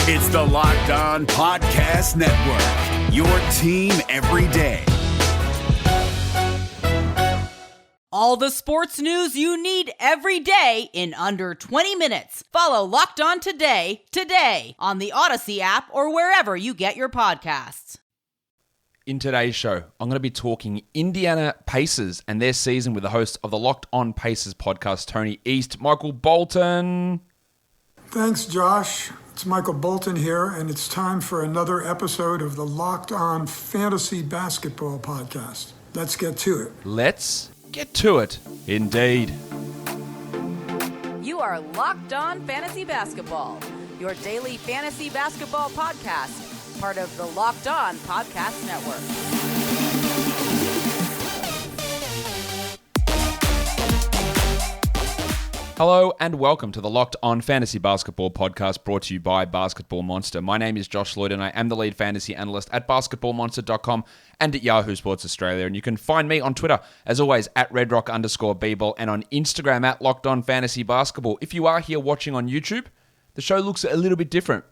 It's the Locked On Podcast Network, your team every day. All the sports news you need every day in under 20 minutes. Follow Locked On today on the Odyssey app or wherever you get your podcasts. In today's show, I'm going to be talking Indiana Pacers and their season with the host of the Locked On Pacers podcast, Tony East, Michael Bolton. Thanks, Josh. It's Michael Bolton here, and it's time for another episode of the Locked On Fantasy Basketball Podcast. Let's get to it. Let's get to it, indeed. You are Locked On Fantasy Basketball, your daily fantasy basketball podcast, part of the Locked On Podcast Network. Hello and welcome to the Locked On Fantasy Basketball podcast brought to you by Basketball Monster. My name is Josh Lloyd and I am the lead fantasy analyst at basketballmonster.com and at Yahoo Sports Australia. And you can find me on Twitter, as always, at redrock_bball and on Instagram at Locked On Fantasy Basketball. If you are here watching on YouTube, the show looks a little bit different.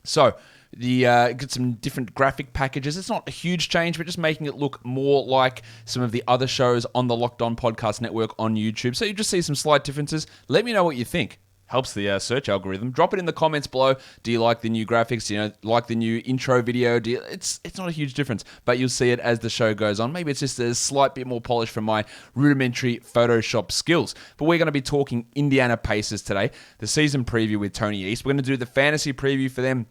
So, get some different graphic packages. It's not a huge change, but just making it look more like some of the other shows on the Locked On Podcast Network on YouTube. So you just see some slight differences. Let me know what you think. Helps the search algorithm. Drop it in the comments below. Do you like the new graphics? Do you like the new intro video? It's not a huge difference, but you'll see it as the show goes on. Maybe it's just a slight bit more polished from my rudimentary Photoshop skills. But we're going to be talking Indiana Pacers today, the season preview with Tony East. We're going to do the fantasy preview for them.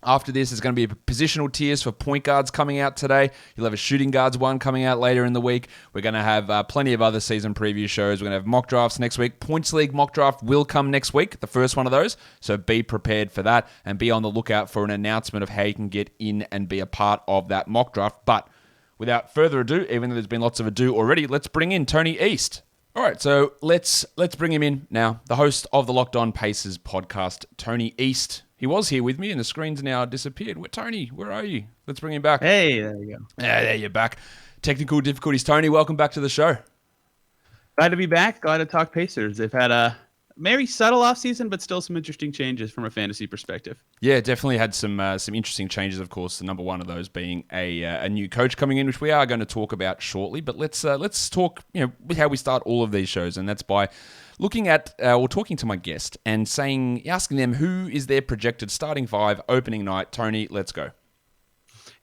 After this, there's going to be positional tiers for point guards coming out today. You'll have a shooting guards one coming out later in the week. We're going to have plenty of other season preview shows. We're going to have mock drafts next week. Points League mock draft will come next week, the first one of those. So be prepared for that and be on the lookout for an announcement of how you can get in and be a part of that mock draft. But without further ado, even though there's been lots of ado already, let's bring in Tony East. All right, so let's bring him in now. The host of the Locked On Pacers podcast, Tony East. He was here with me, and the screen's now disappeared. Tony, where are you? Let's bring him back. Hey, there you go. Yeah, there you're back. Technical difficulties. Tony, welcome back to the show. Glad to be back. Glad to talk Pacers. They've had a very subtle offseason, but still some interesting changes from a fantasy perspective. Yeah, definitely had some interesting changes, of course. The number one of those being a new coach coming in, which we are going to talk about shortly. But let's talk, how we start all of these shows, and that's by looking at or talking to my guest and asking them who is their projected starting five opening night. Tony, let's go.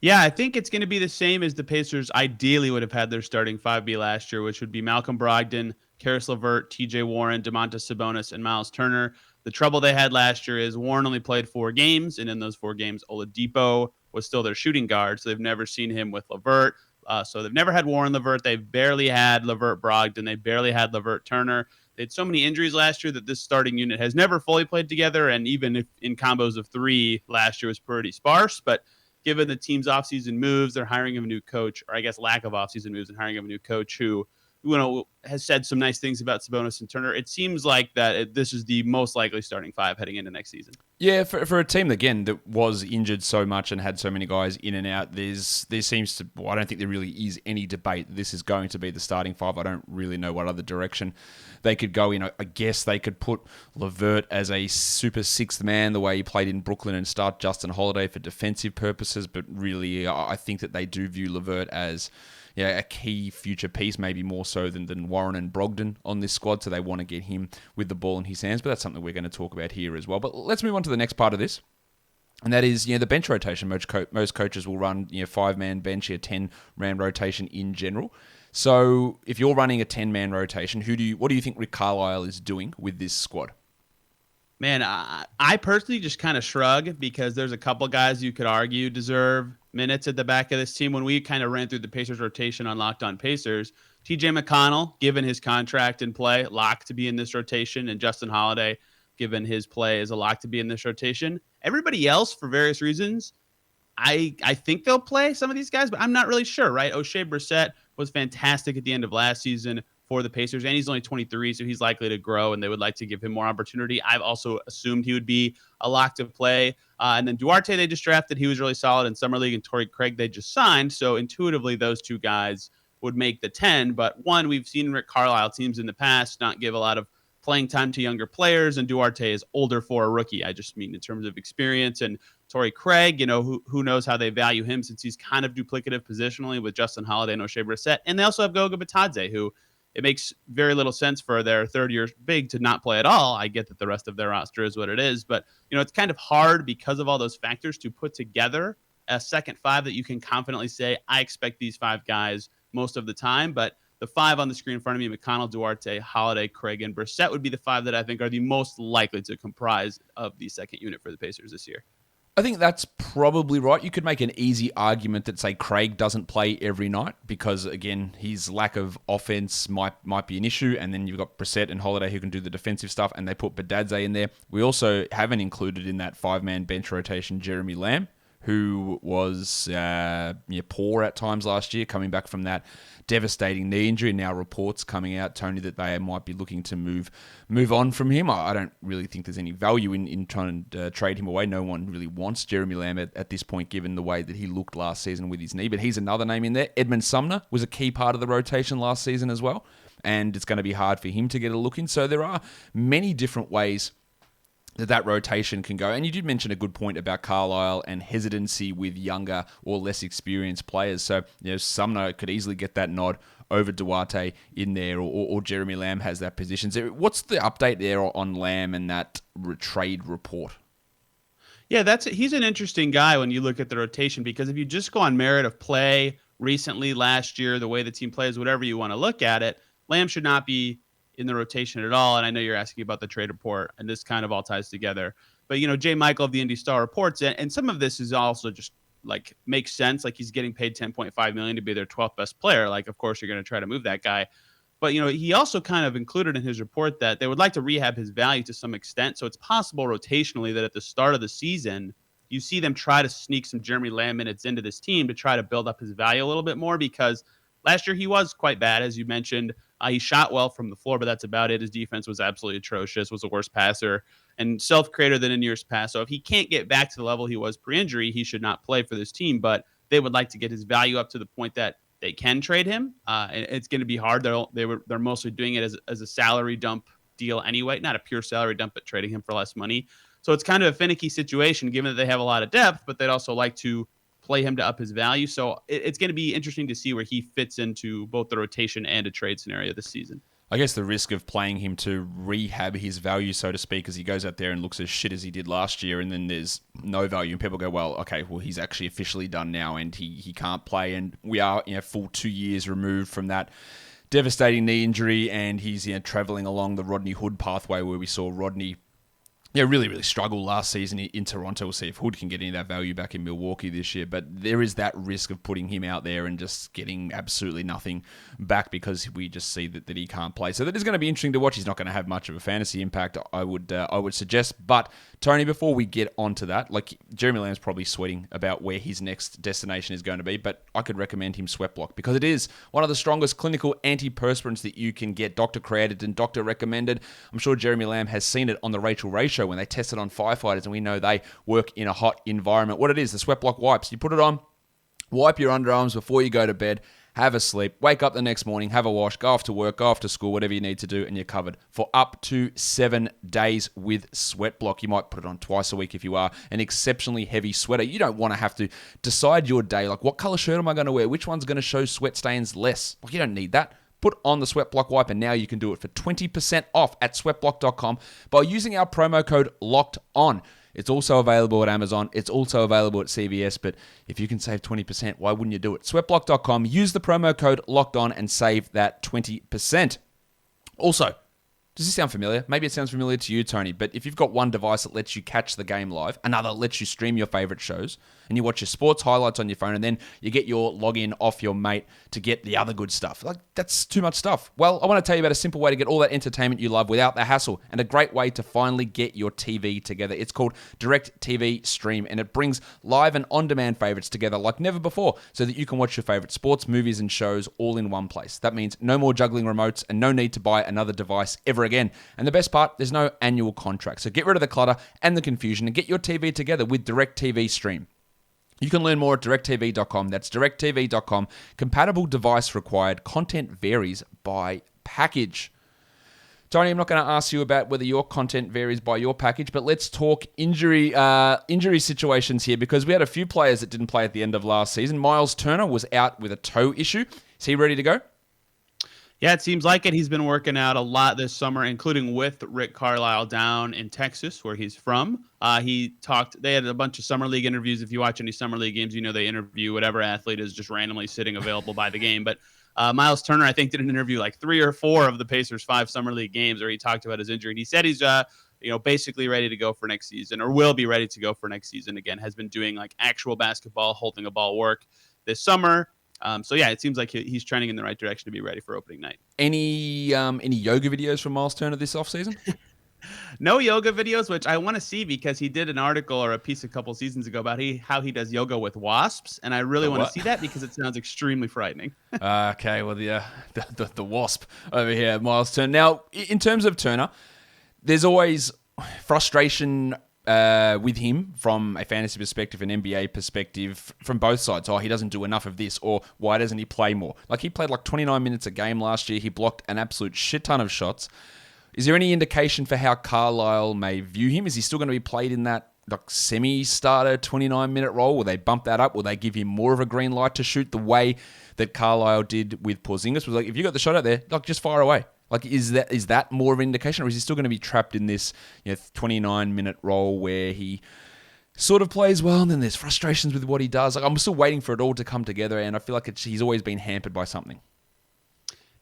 Yeah, I think it's going to be the same as the Pacers ideally would have had their starting 5B last year, which would be Malcolm Brogdon, Karis LeVert, TJ Warren, Domantas Sabonis, and Miles Turner. The trouble they had last year is Warren only played 4 games, and in those 4 games, Oladipo was still their shooting guard, so they've never seen him with LeVert. So they've never had Warren LeVert. They've barely had LeVert Brogdon. They barely had LeVert Turner. They had so many injuries last year that this starting unit has never fully played together, and even if in combos of 3 last year was pretty sparse. But given the team's offseason moves, they're hiring of a new coach, or I guess lack of offseason moves and hiring of a new coach who has said some nice things about Sabonis and Turner. It seems like that this is the most likely starting 5 heading into next season. Yeah, for a team, again, that was injured so much and had so many guys in and out, there seems to, I don't think there really is any debate this is going to be the starting 5. I don't really know what other direction they could go in. I guess they could put LeVert as a super 6th man, the way he played in Brooklyn, and start Justin Holiday for defensive purposes, but really I think that they do view LeVert as a key future piece, maybe more so than Warren and Brogdon on this squad, so they want to get him with the ball in his hands, but that's something we're going to talk about here as well. But let's move on to the next part of this, and that is the bench rotation. Most coaches will run 5-man bench, a 10-man rotation in general. So if you're running a 10-man rotation, what do you think Rick Carlisle is doing with this squad? Man, I personally just kind of shrug because there's a couple guys you could argue deserve minutes at the back of this team. When we kind of ran through the Pacers rotation on Locked On Pacers, TJ McConnell, given his contract in play, locked to be in this rotation, and Justin Holiday, given his play, is a lock to be in this rotation. Everybody else, for various reasons, I think they'll play some of these guys, but I'm not really sure, right? O'Shea Brissett was fantastic at the end of last season for the Pacers, and he's only 23, so he's likely to grow, and they would like to give him more opportunity. I've also assumed he would be a lock to play. And then Duarte, they just drafted. He was really solid in Summer League, and Torrey Craig, they just signed. So intuitively, those 2 guys would make the 10. But one, we've seen Rick Carlisle teams in the past not give a lot of playing time to younger players, and Duarte is older for a rookie. I just mean in terms of experience. And Torrey Craig, who knows how they value him, since he's kind of duplicative positionally with Justin Holiday and O'Shea Brissett. And they also have Goga Bitadze, who it makes very little sense for their third-year big to not play at all. I get that the rest of their roster is what it is, but it's kind of hard because of all those factors to put together a second five that you can confidently say, I expect these five guys most of the time. But the five on the screen in front of me, McConnell, Duarte, Holiday, Craig, and Brissett, would be the five that I think are the most likely to comprise of the second unit for the Pacers this year. I think that's probably right. You could make an easy argument that, say, Craig doesn't play every night because, again, his lack of offense might be an issue. And then you've got Brissett and Holiday who can do the defensive stuff, and they put Bitadze in there. We also haven't included in that five-man bench rotation Jeremy Lamb, who was poor at times last year, coming back from that devastating knee injury. Now reports coming out, Tony, that they might be looking to move on from him. I don't really think there's any value in trying to trade him away. No one really wants Jeremy Lamb at this point, given the way that he looked last season with his knee. But he's another name in there. Edmund Sumner was a key part of the rotation last season as well, and it's going to be hard for him to get a look in. So there are many different ways that rotation can go. And you did mention a good point about Carlisle and hesitancy with younger or less experienced players. So, Sumner could easily get that nod over Duarte in there, or Jeremy Lamb has that position. So what's the update there on Lamb and that trade report? Yeah, he's an interesting guy when you look at the rotation, because if you just go on merit of play recently, last year, the way the team plays, whatever you want to look at it, Lamb should not be in the rotation at all. And I know you're asking about the trade report, and this kind of all ties together. But, Jay Michael of the Indy Star reports, and some of this is also just makes sense. Like, he's getting paid $10.5 million to be their 12th best player. Like, of course, you're going to try to move that guy. But, he also kind of included in his report that they would like to rehab his value to some extent. So it's possible rotationally that at the start of the season, you see them try to sneak some Jeremy Lamb minutes into this team to try to build up his value a little bit more, because last year he was quite bad, as you mentioned. He shot well from the floor, but that's about it. His defense was absolutely atrocious, was the worst passer, and self-creator than in years past. So if he can't get back to the level he was pre-injury, he should not play for this team. But they would like to get his value up to the point that they can trade him. And it's going to be hard. They're mostly doing it as a salary dump deal anyway, not a pure salary dump, but trading him for less money. So it's kind of a finicky situation, given that they have a lot of depth, but they'd also like to play him to up his value. So it's going to be interesting to see where he fits into both the rotation and a trade scenario this season. I guess the risk of playing him to rehab his value, so to speak, as he goes out there and looks as shit as he did last year, and then there's no value, and people go, well, he's actually officially done now, and he can't play, and we are full 2 years removed from that devastating knee injury, and he's traveling along the Rodney Hood pathway, where we saw Rodney really, really struggle last season in Toronto. We'll see if Hood can get any of that value back in Milwaukee this year. But there is that risk of putting him out there and just getting absolutely nothing back, because we just see that he can't play. So that is going to be interesting to watch. He's not going to have much of a fantasy impact, I would suggest. But Tony, before we get onto that, Jeremy Lamb's probably sweating about where his next destination is going to be, but I could recommend him Sweat Block, because it is one of the strongest clinical antiperspirants that you can get. Doctor created and doctor recommended. I'm sure Jeremy Lamb has seen it on the Rachel Ray show when they tested on firefighters, and we know they work in a hot environment. What it is, the Sweat Block wipes. You put it on, wipe your underarms before you go to bed, have a sleep, wake up the next morning, have a wash, go off to work, go off to school, whatever you need to do, and you're covered for up to 7 days with Sweat Block. You might put it on twice a week if you are an exceptionally heavy sweater. You don't want to have to decide your day, what color shirt am I going to wear? Which one's going to show sweat stains less? You don't need that. Put on the Sweat Block wipe, and now you can do it for 20% off at sweatblock.com by using our promo code LOCKEDON. It's also available at Amazon. It's also available at CVS, but if you can save 20%, why wouldn't you do it? Sweatblock.com, use the promo code LOCKEDON and save that 20%. Also, does this sound familiar? Maybe it sounds familiar to you, Tony, but if you've got one device that lets you catch the game live, another lets you stream your favorite shows, and you watch your sports highlights on your phone, and then you get your login off your mate to get the other good stuff. That's too much stuff. Well, I want to tell you about a simple way to get all that entertainment you love without the hassle, and a great way to finally get your TV together. It's called Direct TV Stream, and it brings live and on-demand favorites together like never before, so that you can watch your favorite sports, movies, and shows all in one place. That means no more juggling remotes and no need to buy another device ever again. And the best part, there's no annual contract. So get rid of the clutter and the confusion and get your TV together with Direct TV Stream. You can learn more at directtv.com. That's directtv.com. Compatible device required. Content varies by package. Tony, I'm not going to ask you about whether your content varies by your package, but let's talk injury situations here, because we had a few players that didn't play at the end of last season. Miles Turner was out with a toe issue. Is he ready to go? Yeah, it seems like it. He's been working out a lot this summer, including with Rick Carlisle down in Texas, where he's from. They had a bunch of summer league interviews. If you watch any summer league games, you know they interview whatever athlete is just randomly sitting available by the game. But Miles Turner, I think, did an interview like 3 or 4 of the Pacers' 5 summer league games where he talked about his injury. And he said he's basically ready to go for next season, or will be ready to go for next season again. Has been doing like actual basketball, holding a ball work this summer. So yeah, it seems like he's trending in the right direction to be ready for opening night. Any yoga videos from Miles Turner this offseason? No yoga videos, which I want to see, because he did an article or a piece a couple seasons ago about how he does yoga with wasps, and I really want to see that because it sounds extremely frightening. Okay, well, the wasp over here, Miles Turner. Now, in terms of Turner, there's always frustration with him from a fantasy perspective, an NBA perspective, from both sides. Oh, he doesn't do enough of this, or why doesn't he play more? Like, he played like 29 minutes a game last year. He blocked an absolute shit ton of shots. Is there any indication for how Carlisle may view him? Is he still going to be played in that like semi-starter 29-minute role? Will they bump that up? Will they give him more of a green light to shoot the way that Carlisle did with Porzingis? Was like, if you got the shot out there, like, just fire away. Like, is that more of an indication, or is he still going to be trapped in this 29-minute role where he sort of plays well and then there's frustrations with what he does? Like, I'm still waiting for it all to come together, and I feel like he's always been hampered by something.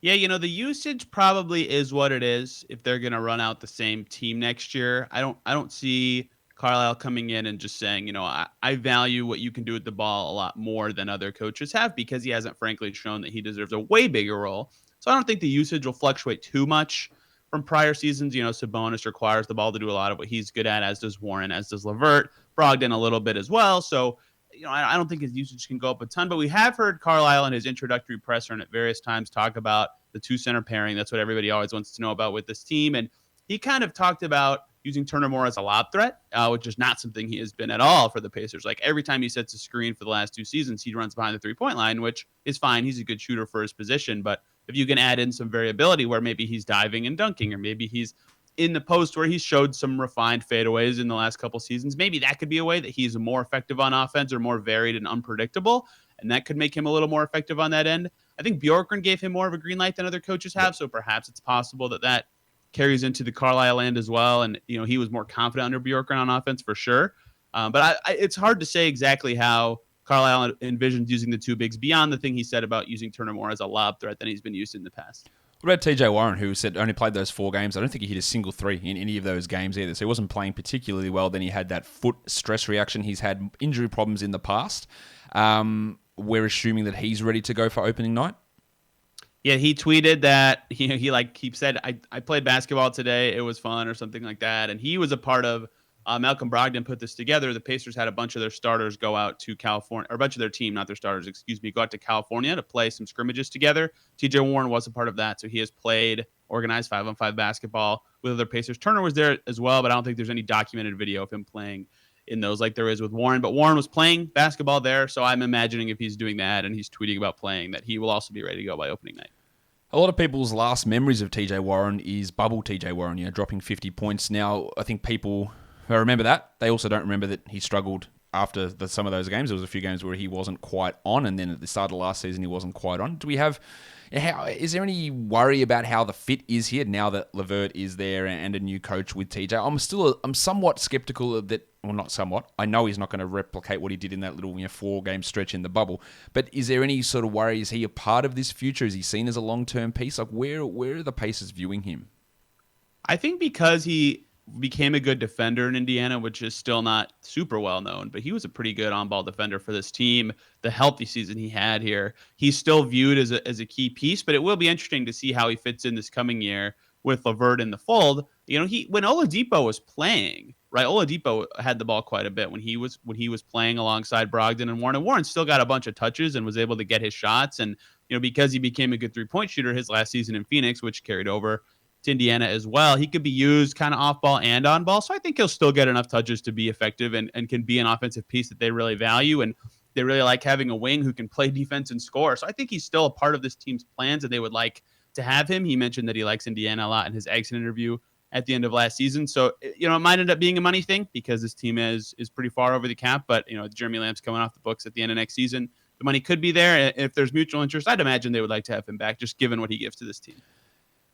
Yeah, the usage probably is what it is if they're going to run out the same team next year. I don't see Carlisle coming in and just saying, I value what you can do with the ball a lot more than other coaches have, because he hasn't frankly shown that he deserves a way bigger role. So I don't think the usage will fluctuate too much from prior seasons. Sabonis requires the ball to do a lot of what he's good at, as does Warren, as does LeVert, Brogdon a little bit as well. So I don't think his usage can go up a ton, but we have heard Carlisle in his introductory presser and at various times talk about the 2-center pairing. That's what everybody always wants to know about with this team. And he kind of talked about using Turner more as a lob threat, which is not something he has been at all for the Pacers. Like, every time he sets a screen for the last 2 seasons, he runs behind the 3-point line, which is fine. He's a good shooter for his position. But if you can add in some variability where maybe he's diving and dunking, or maybe he's in the post where he showed some refined fadeaways in the last couple seasons, maybe that could be a way that he's more effective on offense, or more varied and unpredictable. And that could make him a little more effective on that end. I think Bjorkgren gave him more of a green light than other coaches have. So perhaps it's possible that carries into the Carlisle end as well. And, he was more confident under Bjorkgren on offense for sure. But it's hard to say exactly how Carlisle envisions using the 2 bigs beyond the thing he said about using Turner more as a lob threat than he's been used in the past. What about TJ Warren, who said only played those 4 games? I don't think he hit a single 3 in any of those games either. So he wasn't playing particularly well. Then he had that foot stress reaction. He's had injury problems in the past. We're assuming that he's ready to go for opening night. Yeah, he tweeted that he said, I played basketball today. It was fun, or something like that. And he was a part of Malcolm Brogdon put this together. The Pacers had a bunch of their starters go out to California, or a bunch of their team, not their starters, go out to California to play some scrimmages together. TJ Warren was a part of that. So he has played organized 5-on-5 basketball with other Pacers. Turner was there as well, but I don't think there's any documented video of him playing in those like there is with Warren. But Warren was playing basketball there. So I'm imagining if he's doing that and he's tweeting about playing, that he will also be ready to go by opening night. A lot of people's last memories of TJ Warren is bubble TJ Warren, dropping 50 points. Now, I think people who remember that, they also don't remember that he struggled after some of those games. There was a few games where he wasn't quite on, and then at the start of last season, he wasn't quite on. Is there any worry about how the fit is here now that LeVert is there and a new coach with TJ? I'm somewhat skeptical of that. Well, not somewhat. I know he's not going to replicate what he did in that little 4-game stretch in the bubble. But is there any sort of worry? Is he a part of this future? Is he seen as a long-term piece? Like, where are the Pacers viewing him? I think because he became a good defender in Indiana, which is still not super well known, but he was a pretty good on-ball defender for this team. The healthy season he had here, he's still viewed as a key piece, but it will be interesting to see how he fits in this coming year with LeVert in the fold. When Oladipo was playing, right? Oladipo had the ball quite a bit when he was playing alongside Brogdon and Warren. And Warren still got a bunch of touches and was able to get his shots. And because he became a good 3-point shooter his last season in Phoenix, which carried over to Indiana as well, he could be used kind of off ball and on ball. So I think he'll still get enough touches to be effective and can be an offensive piece that they really value. And they really like having a wing who can play defense and score. So I think he's still a part of this team's plans, and they would like to have him. He mentioned that he likes Indiana a lot in his exit interview at the end of last season. So, it might end up being a money thing because this team is pretty far over the cap, but, Jeremy Lamb's coming off the books at the end of next season. The money could be there. If there's mutual interest, I'd imagine they would like to have him back, just given what he gives to this team.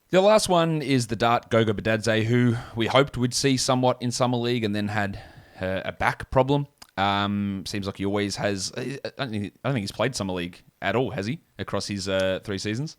The last one is the Dart Goga Badadze, who we hoped would see somewhat in Summer League and then had a back problem. Seems like he always has. I don't think he's played Summer League at all, has he, across his 3 seasons?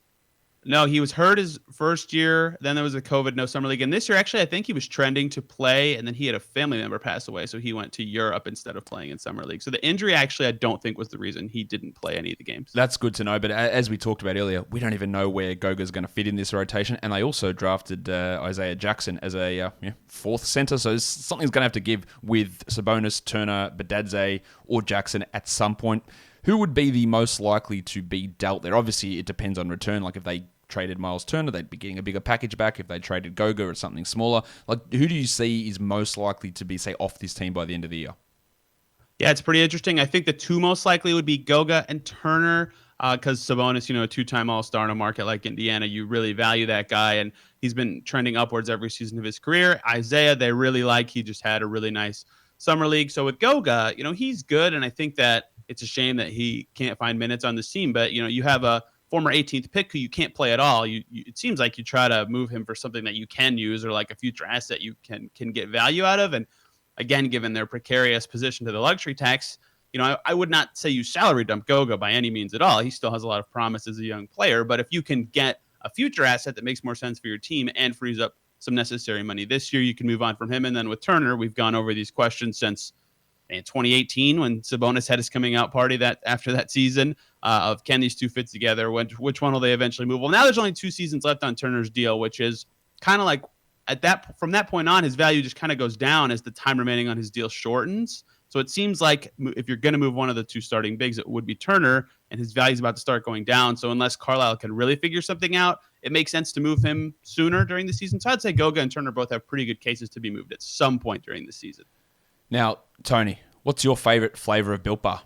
No, he was hurt his first year. Then there was a COVID, no summer league. And this year, actually, I think he was trending to play. And then he had a family member pass away. So he went to Europe instead of playing in summer league. So the injury, actually, I don't think was the reason he didn't play any of the games. That's good to know. But as we talked about earlier, we don't even know where Goga's going to fit in this rotation. And they also drafted Isaiah Jackson as a fourth center. So something's going to have to give with Sabonis, Turner, Badadze, or Jackson at some point. Who would be the most likely to be dealt there? Obviously, it depends on return. Like if they traded Miles Turner, they'd be getting a bigger package back. If they traded Goga or something smaller, like who do you see is most likely to be, say, off this team by the end of the year? Yeah, it's pretty interesting. I think the two most likely would be Goga and Turner because Sabonis, a 2-time All-Star in a market like Indiana, you really value that guy, and he's been trending upwards every season of his career. Isaiah, they really like. He just had a really nice summer league. So with Goga, he's good, and I think that it's a shame that he can't find minutes on this team. But, you have a former 18th pick who you can't play at all. It seems like you try to move him for something that you can use or like a future asset you can get value out of. And again, given their precarious position to the luxury tax, I would not say you salary dump Goga by any means at all. He still has a lot of promise as a young player. But if you can get a future asset that makes more sense for your team and frees up some necessary money this year, you can move on from him. And then with Turner, we've gone over these questions since in 2018 when Sabonis had his coming out party after that season of can these two fit together? Which one will they eventually move? Well, now there's only 2 seasons left on Turner's deal, which is kind of like from that point on, his value just kind of goes down as the time remaining on his deal shortens. So it seems like if you're going to move one of the 2 starting bigs, it would be Turner, and his value is about to start going down. So unless Carlisle can really figure something out, it makes sense to move him sooner during the season. So I'd say Goga and Turner both have pretty good cases to be moved at some point during the season. Now, Tony, what's your favorite flavor of Built Bar?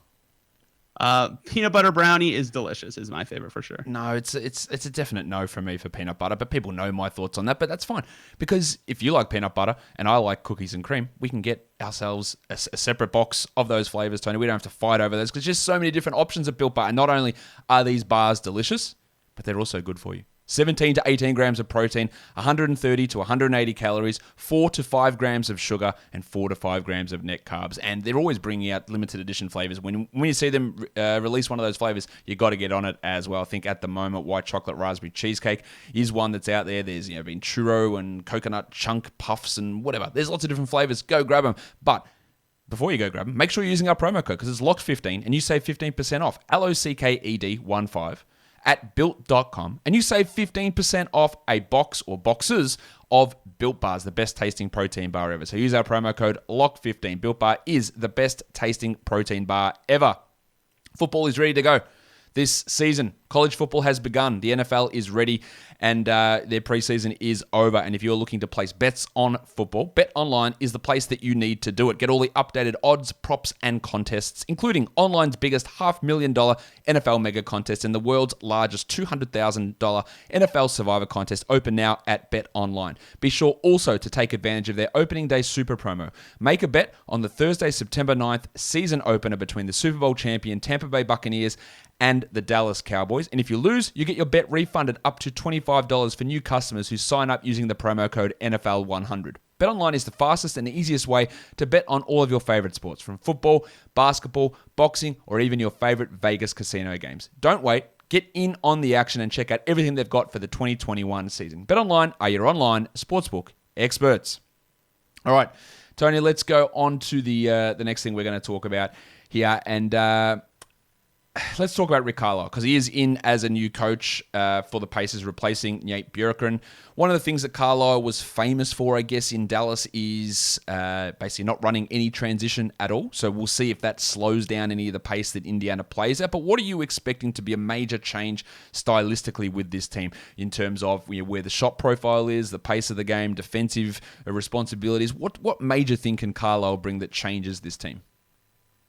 Peanut butter brownie is delicious, is my favorite for sure. No, it's a definite no from me for peanut butter, but people know my thoughts on that, but that's fine. Because if you like peanut butter and I like cookies and cream, we can get ourselves a separate box of those flavors, Tony. We don't have to fight over those because there's just so many different options of Built Bar. And not only are these bars delicious, but they're also good for you. 17 to 18 grams of protein, 130 to 180 calories, 4 to 5 grams of sugar, and 4 to 5 grams of net carbs. And they're always bringing out limited edition flavors. When you see them release one of those flavors, you got to get on it as well. I think at the moment, white chocolate raspberry cheesecake is one that's out there. There's been churro and coconut chunk puffs and whatever. There's lots of different flavors. Go grab them. But before you go grab them, make sure you're using our promo code because it's LOCKED15 and you save 15% off. LOCKED15 at built.com, and you save 15% off a box or boxes of Built Bars, the best tasting protein bar ever. So use our promo code LOCK15. Built Bar is the best tasting protein bar ever. Football is ready to go. This season, college football has begun. The NFL is ready, and their preseason is over. And if you're looking to place bets on football, BetOnline is the place that you need to do it. Get all the updated odds, props, and contests, including online's biggest $500,000 NFL mega contest and the world's largest $200,000 NFL Survivor contest, open now at BetOnline. Be sure also to take advantage of their opening day super promo. Make a bet on the Thursday, September 9th season opener between the Super Bowl champion Tampa Bay Buccaneers and the Dallas Cowboys. And if you lose, you get your bet refunded up to $25 for new customers who sign up using the promo code NFL100. BetOnline is the fastest and easiest way to bet on all of your favorite sports, from football, basketball, boxing, or even your favorite Vegas casino games. Don't wait. Get in on the action and check out everything they've got for the 2021 season. BetOnline are your online sportsbook experts. All right, Tony, let's go on to the next thing we're going to talk about here. And let's talk about Rick Carlisle, because he is in as a new coach for the Pacers, replacing Nate Bjorkgren. One of the things that Carlisle was famous for, I guess, in Dallas is basically not running any transition at all. So we'll see if that slows down any of the pace that Indiana plays at. But what are you expecting to be a major change stylistically with this team in terms of where the shot profile is, the pace of the game, defensive responsibilities? What major thing can Carlisle bring that changes this team?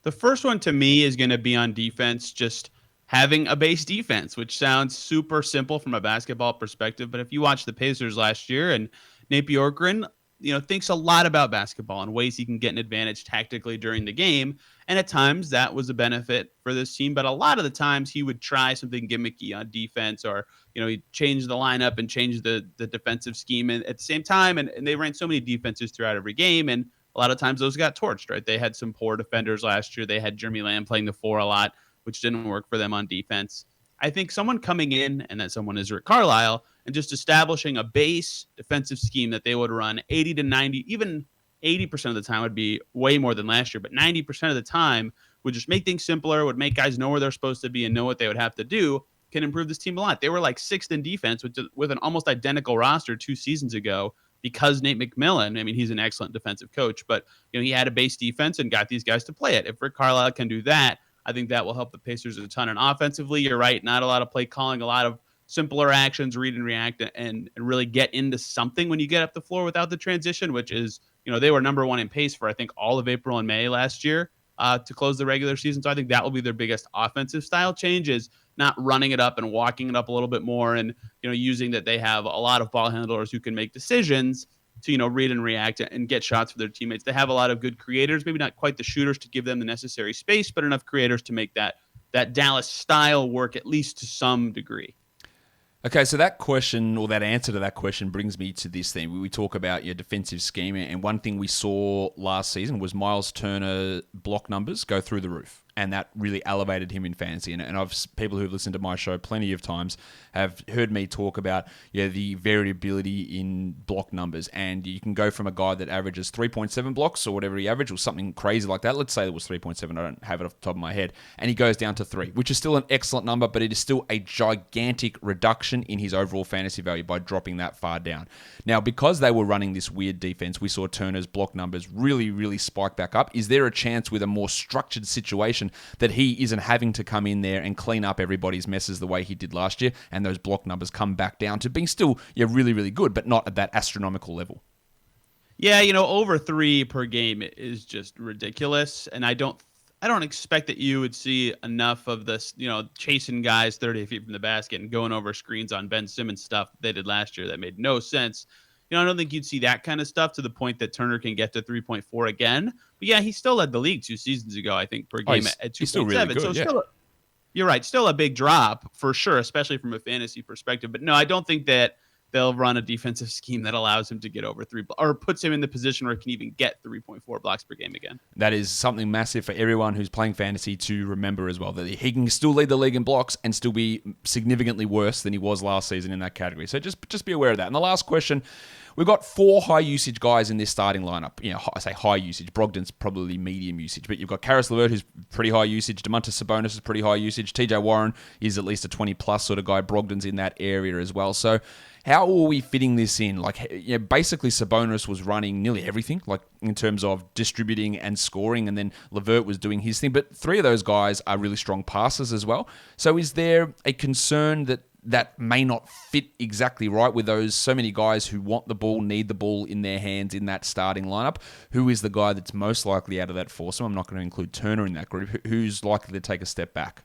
The first one to me is going to be on defense. Just having a base defense, which sounds super simple from a basketball perspective. But if you watch the Pacers last year, and Nate Bjorkgren, thinks a lot about basketball and ways he can get an advantage tactically during the game. And at times that was a benefit for this team. But a lot of the times he would try something gimmicky on defense, or, he'd change the lineup and change the defensive scheme at the same time. And they ran so many defenses throughout every game. And a lot of times those got torched, right? They had some poor defenders last year. They had Jeremy Lamb playing the 4 a lot, which didn't work for them on defense. I think someone coming in, and that someone is Rick Carlisle, and just establishing a base defensive scheme that they would run 80 to 90, even 80% of the time would be way more than last year, but 90% of the time would just make things simpler, would make guys know where they're supposed to be and know what they would have to do, can improve this team a lot. They were like 6th in defense with an almost identical roster 2 seasons ago because Nate McMillan, he's an excellent defensive coach, but he had a base defense and got these guys to play it. If Rick Carlisle can do that, I think that will help the Pacers a ton. And offensively, you're right, not a lot of play calling, a lot of simpler actions, read and react, and really get into something when you get up the floor without the transition, which is, they were number 1 in pace for, I think, all of April and May last year to close the regular season. So I think that will be their biggest offensive style change, is not running it up and walking it up a little bit more, and, using that they have a lot of ball handlers who can make decisions to, read and react and get shots for their teammates. They have a lot of good creators, maybe not quite the shooters to give them the necessary space, but enough creators to make that Dallas style work, at least to some degree. Okay, so that question, or that answer to that question, brings me to this thing. We talk about your defensive scheme, and one thing we saw last season was Miles Turner block numbers go through the roof, and that really elevated him in fantasy. And people who've listened to my show plenty of times have heard me talk about the variability in block numbers, and you can go from a guy that averages 3.7 blocks or whatever he averaged, or something crazy like that. Let's say it was 3.7. I don't have it off the top of my head, and he goes down to 3, which is still an excellent number, but it is still a gigantic reduction in his overall fantasy value by dropping that far down. Now, because they were running this weird defense, we saw Turner's block numbers really, really spike back up. Is there a chance with a more structured situation that he isn't having to come in there and clean up everybody's messes the way he did last year, and those block numbers come back down to being still really, really good, but not at that astronomical level? Yeah, over 3 per game is just ridiculous, and I don't expect that you would see enough of this, chasing guys 30 feet from the basket and going over screens on Ben Simmons stuff they did last year that made no sense. I don't think you'd see that kind of stuff to the point that Turner can get to 3.4 again. But yeah, he still led the league 2 seasons ago, I think, per game at 2.7. He's still really good, So you're right, still a big drop for sure, especially from a fantasy perspective. But no, I don't think that they'll run a defensive scheme that allows him to get over 3, or puts him in the position where he can even get 3.4 blocks per game again. That is something massive for everyone who's playing fantasy to remember as well, that he can still lead the league in blocks and still be significantly worse than he was last season in that category. So just be aware of that. And the last question, we've got 4 high usage guys in this starting lineup. I say high usage. Brogdon's probably medium usage, but you've got Karis LeVert, who's pretty high usage. Domantas Sabonis is pretty high usage. TJ Warren is at least a 20-plus sort of guy. Brogdon's in that area as well. So how are we fitting this in? Basically Sabonis was running nearly everything, in terms of distributing and scoring, and then LeVert was doing his thing. But 3 of those guys are really strong passers as well. So is there a concern that may not fit exactly right with those so many guys who want the ball, need the ball in their hands in that starting lineup? Who is the guy that's most likely out of that foursome? I'm not going to include Turner in that group. Who's likely to take a step back?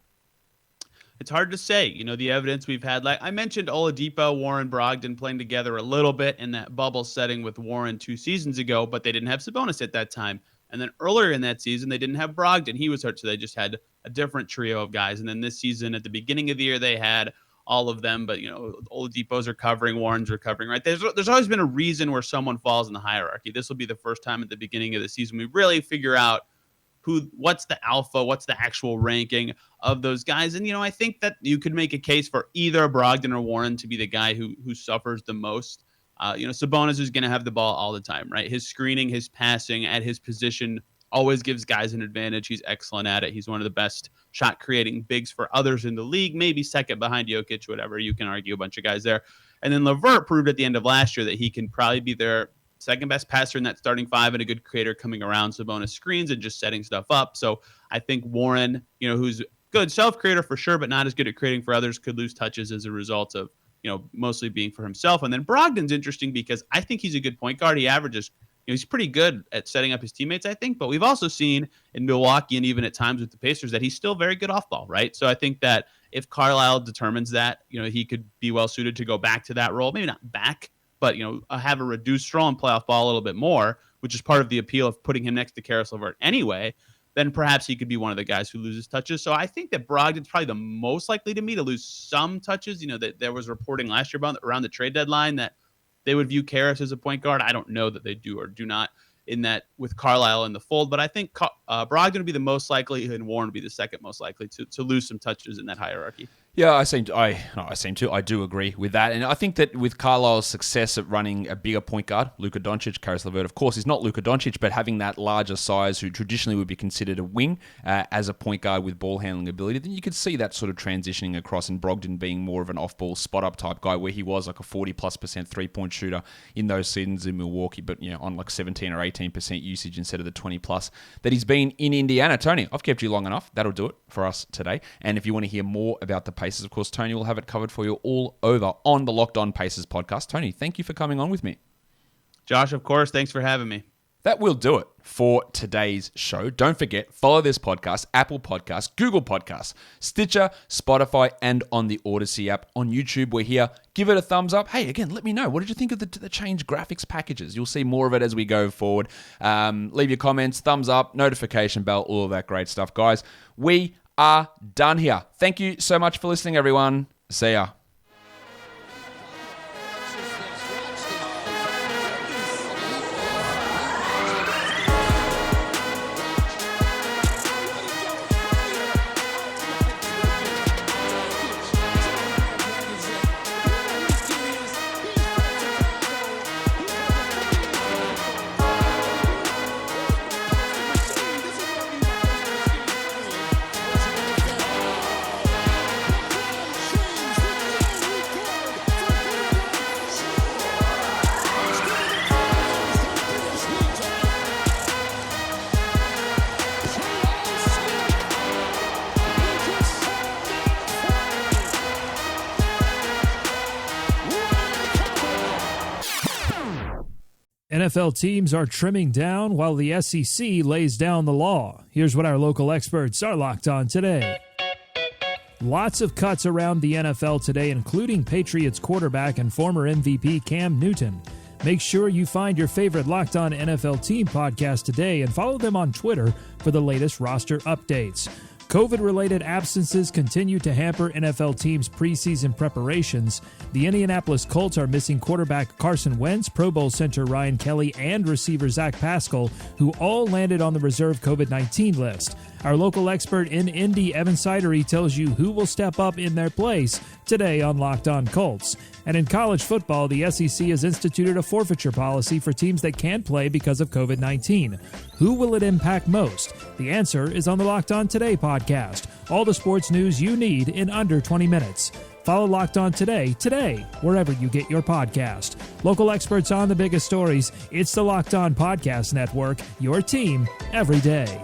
It's hard to say. The evidence we've had, like I mentioned, Oladipo, Warren, Brogdon playing together a little bit in that bubble setting with Warren 2 seasons ago, but they didn't have Sabonis at that time. And then earlier in that season, they didn't have Brogdon. He was hurt, so they just had a different trio of guys. And then this season, at the beginning of the year, they had all of them, but Oladipo's recovering, Warren's recovering, right? There's always been a reason where someone falls in the hierarchy. This will be the first time at the beginning of the season we really figure out what's the alpha, what's the actual ranking of those guys. And, I think that you could make a case for either Brogdon or Warren to be the guy who suffers the most. Sabonis is going to have the ball all the time, right? His screening, his passing at his position always gives guys an advantage. He's excellent at it. He's one of the best shot creating bigs for others in the league, maybe second behind Jokic, whatever. You can argue a bunch of guys there. And then LeVert proved at the end of last year that he can probably be their second best passer in that starting 5 and a good creator coming around Sabonis screens and just setting stuff up. So I think Warren, who's good self-creator for sure, but not as good at creating for others, could lose touches as a result of, mostly being for himself. And then Brogdon's interesting because I think he's a good point guard. He averages he's pretty good at setting up his teammates, I think. But we've also seen in Milwaukee and even at times with the Pacers that he's still very good off ball, right? So I think that if Carlisle determines that, he could be well suited to go back to that role. Maybe not back, but, have a reduced role and play off ball a little bit more, which is part of the appeal of putting him next to Caris LeVert anyway. Then perhaps he could be one of the guys who loses touches. So I think that Brogdon's probably the most likely to me to lose some touches. That there was reporting last year around the trade deadline that they would view Caris as a point guard. I don't know that they do or do not in that with Carlisle in the fold, but I think Brogdon would be the most likely and Warren would be the second most likely to lose some touches in that hierarchy. Yeah, I do agree with that. And I think that with Carlisle's success at running a bigger point guard, Luka Doncic, Caris LeVert, of course, is not Luka Doncic, but having that larger size who traditionally would be considered a wing as a point guard with ball handling ability, then you could see that sort of transitioning across and Brogdon being more of an off-ball spot-up type guy where he was like a 40+% three-point shooter in those seasons in Milwaukee, but on like 17 or 18% usage instead of the 20+ that he's been in Indiana. Tony, I've kept you long enough. That'll do it for us today. And if you want to hear more about the Pacers, of course, Tony will have it covered for you all over on the Locked On Pacers podcast. Tony, thank you for coming on with me. Josh, of course, thanks for having me. That will do it for today's show. Don't forget, follow this podcast, Apple Podcasts, Google Podcasts, Stitcher, Spotify, and on the Odyssey app. On YouTube, we're here. Give it a thumbs up. Hey, again, let me know. What did you think of the changed graphics packages? You'll see more of it as we go forward. Leave your comments, thumbs up, notification bell, all of that great stuff. Guys, we are done here. Thank you so much for listening, everyone. See ya. NFL teams are trimming down while the SEC lays down the law. Here's what our local experts are locked on today. Lots of cuts around the NFL today, including Patriots quarterback and former MVP Cam Newton. Make sure you find your favorite Locked On NFL team podcast today and follow them on Twitter for the latest roster updates. COVID-related absences continue to hamper NFL teams' preseason preparations. The Indianapolis Colts are missing quarterback Carson Wentz, Pro Bowl center Ryan Kelly, and receiver Zach Pascal, who all landed on the reserve COVID-19 list. Our local expert in Indy, Evan Sidery, tells you who will step up in their place today on Locked On Colts. And in college football, the SEC has instituted a forfeiture policy for teams that can't play because of COVID-19. Who will it impact most? The answer is on the Locked On Today podcast. All the sports news you need in under 20 minutes. Follow Locked On Today, wherever you get your podcast. Local experts on the biggest stories. It's the Locked On Podcast Network, your team every day.